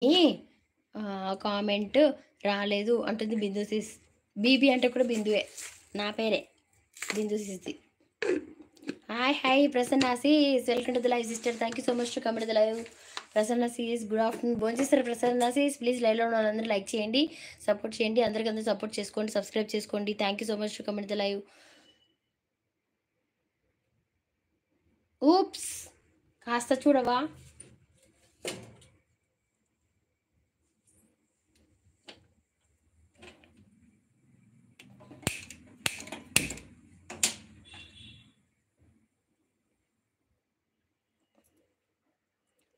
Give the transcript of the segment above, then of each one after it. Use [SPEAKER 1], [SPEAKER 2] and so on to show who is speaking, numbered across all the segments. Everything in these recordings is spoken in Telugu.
[SPEAKER 1] ఈ కామెంట్ రాలేదు అంటుంది బిందు సిస్. బీబీ అంటే కూడా బిందువే, నా పేరే బిందు సిస్ది. Hi hi Prasanna sis, welcome to the live sister. Thank you so much to come to the live. Prasanna sis good afternoon. భోజనం చేస్తారు ప్రసన్న సీస్? ప్లీజ్ లైవ్లో ఉన్న వాళ్ళందరూ లైక్ చేయండి, సపోర్ట్ చేయండి, అందరికీ సపోర్ట్ చేసుకోండి, సబ్స్క్రైబ్ చేసుకోండి. Thank you so much to come to the live. Oops, కాస్త చూడవా?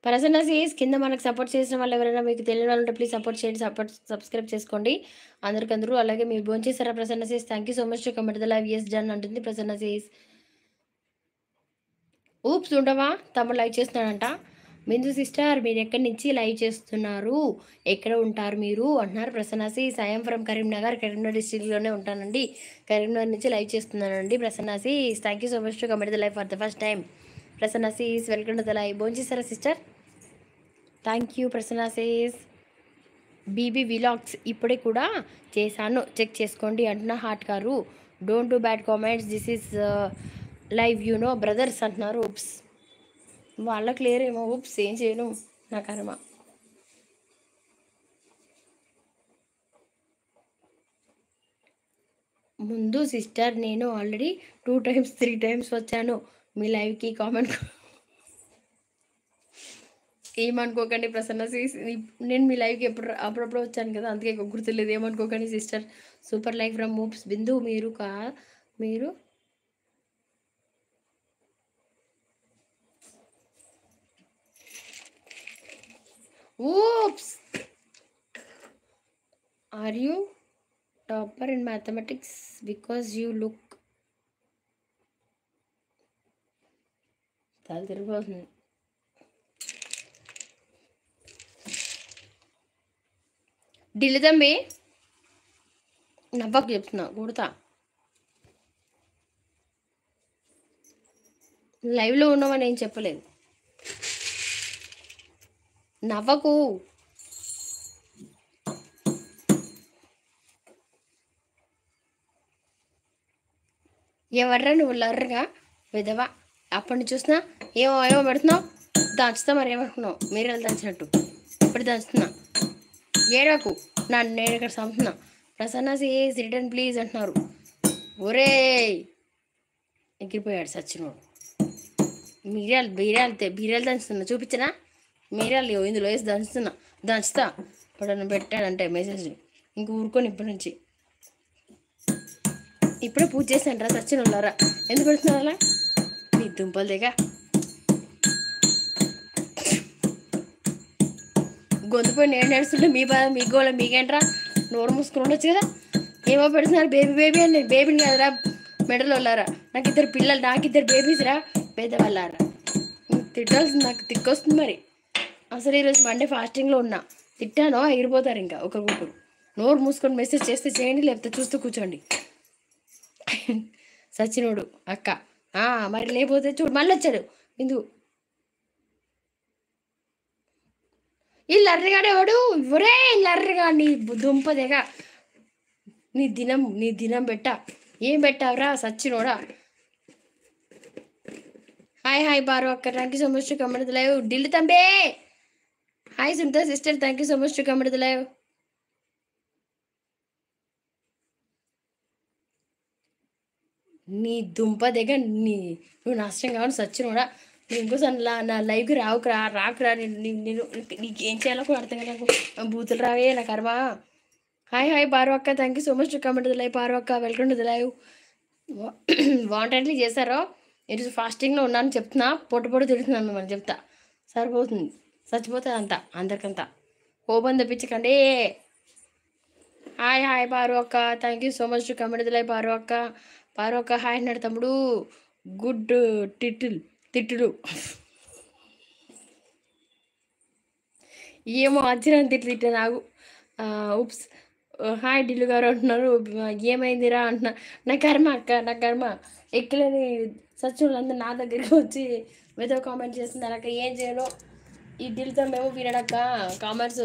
[SPEAKER 1] ప్రసన్న సీస్ కింద మనకు సపోర్ట్ చేసిన వాళ్ళు ఎవరైనా మీకు తెలియని వాళ్ళు ఉంటే ప్లీజ్ సపోర్ట్ చేయండి, సబ్స్క్రైబ్ చేసుకోండి అందరికందరూ. అలాగే మీరు భోజనం చేస్తారా Prasanna sis? Thank you so much to comment the live. Yes done అంటుంది ప్రసన్న సీస్. ఊప్స్ ఉండవా? తమ్ముడు లైవ్ చేస్తున్నాడంట. బిందు సిస్టర్ మీరు ఎక్కడి నుంచి లైవ్ చేస్తున్నారు, ఎక్కడ ఉంటారు మీరు అంటున్నారు Prasanna sis. I'm from Karimnagar, Karimnagar డిస్ట్రిక్ట్లోనే ఉంటానండి. కరీంనగర్ నుంచి లైవ్ చేస్తున్నానండి Prasanna sis. Thank you so much to comment the live for the first time. Prasanna sis welcome to the live. భోజనం చేస్తారా sister? Thank you Prasanna sis. BB vlogs ఇప్పుడే కూడా చేశాను, చెక్ చేసుకోండి అంటున్నా హార్ట్ గారు. Don't do bad comments, this is live you know brothers అంటున్నారు. ఉప్స్, వాళ్ళకి లేరేమో. ఉప్స్, ఏం చేయను, నా కర్మ. ముందు సిస్టర్ నేను ఆల్రెడీ 2 times 3 times వచ్చాను మీ లైవ్కి. కామెంట్ ఏమనుకోకండి ప్రసన్న సీస్, నేను మీ లైవ్కి అప్పుడప్పుడు వచ్చాను కదా, అందుకే గుర్తులేదు, ఏమనుకోకండి సిస్టర్. సూపర్ లైవ్ ఫ్రమ్ మూప్స్. బిందు మీరు oops, are you topper in mathematics because you look. చాలా తిరిగిపోతుంది. ఢిల్లీ తమ్మి నవ్వకు చెప్తున్నా, కొడతా. లైవ్లో ఉన్నామని ఏం చెప్పలేదు, నవ్వకు. ఎవర్రా నువ్వు లర్రగా విధవా? అప్పటి నుంచి చూసినా ఏమో ఏమో పెడుతున్నావు, దంచుతా. మరి ఏమనుకున్నావు, మీరే దంచినట్టు ఇప్పుడు దంచుతున్నా. ఏడకు, నేను ఇక్కడ చంపుతున్నా. ప్రసన్న సీస్ రిటర్న్ ప్లీజ్ అంటున్నారు. ఒరే ఎగిరిపోయాడు సచ్చినోడు. బీరాలు దంచుతున్నా, చూపించనా? మీరాలు ఇందులో వేసి దంచుతా. ఇప్పుడు పెట్టాడంటే మెసేజ్ ఇంక ఊరుకొని ఇప్పటి నుంచి. ఇప్పుడే పూజ చేశాను రా సచ్చిన వాళ్ళరా, ఎందుకు పెడుతున్నారు అలా? మీ దుంపలు దిగ గొంతుపోయి నేను నడుస్తుంటే మీ బాధ మీ గోళ మీకేంట్రా? నోరు మూసుకుని ఉండొచ్చు కదా. ఏమో పెడుతున్నారు బేబీ బేబీ అని. నేను బేబీని కదరా, మెడలో వాళ్ళారా. నాకు 2 పిల్లలు, నాకు 2 బేబీస్ రా, పేదవాళ్ళారా. తిట్టాల్సింది, నాకు తిక్కొస్తుంది మరి. అసలు ఈరోజు మండే ఫాస్టింగ్లో ఉన్నా, తిట్టానో ఎగిరిపోతారు ఇంకా ఒకరికొకరు. నోరు మూసుకొని మెసేజ్ చేస్తే చేయండి, లేకపోతే చూస్తూ కూర్చోండి. సచినోడు అక్క మరి లేకపోతే చూడు మళ్ళీ వచ్చాడు ఇందు. ఈ లర్రిగాడేవాడు, ఇవరే లర్రిగా నీ దుంపదేగా. నీ దినం ఏం పెట్టావురా సచ్చినోడా? హాయ్ హాయ్ బారు అక్క, thank you so much to comment the live. ఢిల్లీ తంబే hi Sunita sister, thank you so much to comment the live. నీ దుంప దగ్గర నువ్వు నష్టం కావాలి సచ్చినోడా. ఇంకోసారి నా లైవ్కి రాకురా. నేను నీకేం చేయాలో కూడా అర్థం కదా నాకు. బూతులు రావే నా కర్మ. హాయ్ హాయ్ పారు అక్క, thank you so much to comment the live. Paru అక్క వెల్కమ్ టు ద లైవ్. వాంటెంట్లీ చేశారో ఈరోజు ఫాస్టింగ్లో ఉన్నాను చెప్తున్నా, పొట్టు తిడుతున్నాను మిమ్మల్ని చెప్తా. సరిపోతుంది, చచ్చిపోతుంది అందరికంతా. కోపం తెప్పించకండి. హాయ్ హాయ్ పారు అక్క, thank you so much to comment the live. Paru అక్క హాయ్ అన్నాడు తమ్ముడు. గుడ్ తిట్టులు ఏమో వచ్చిన తిట్టు నాకు. ఉప్స్. హాయ్ ఢిల్లు గారు అంటున్నారు. ఏమైందిరా అంటున్నా. నా కర్మ అక్క, నా కర్మ. ఎక్కలేని సచ్చులందరూ నా దగ్గరికి వచ్చి ఏదో కామెంట్ చేస్తున్నారు అక్క. ఏం చేయను, ఈ దీనితో మేము వినడక్క కామెంట్స్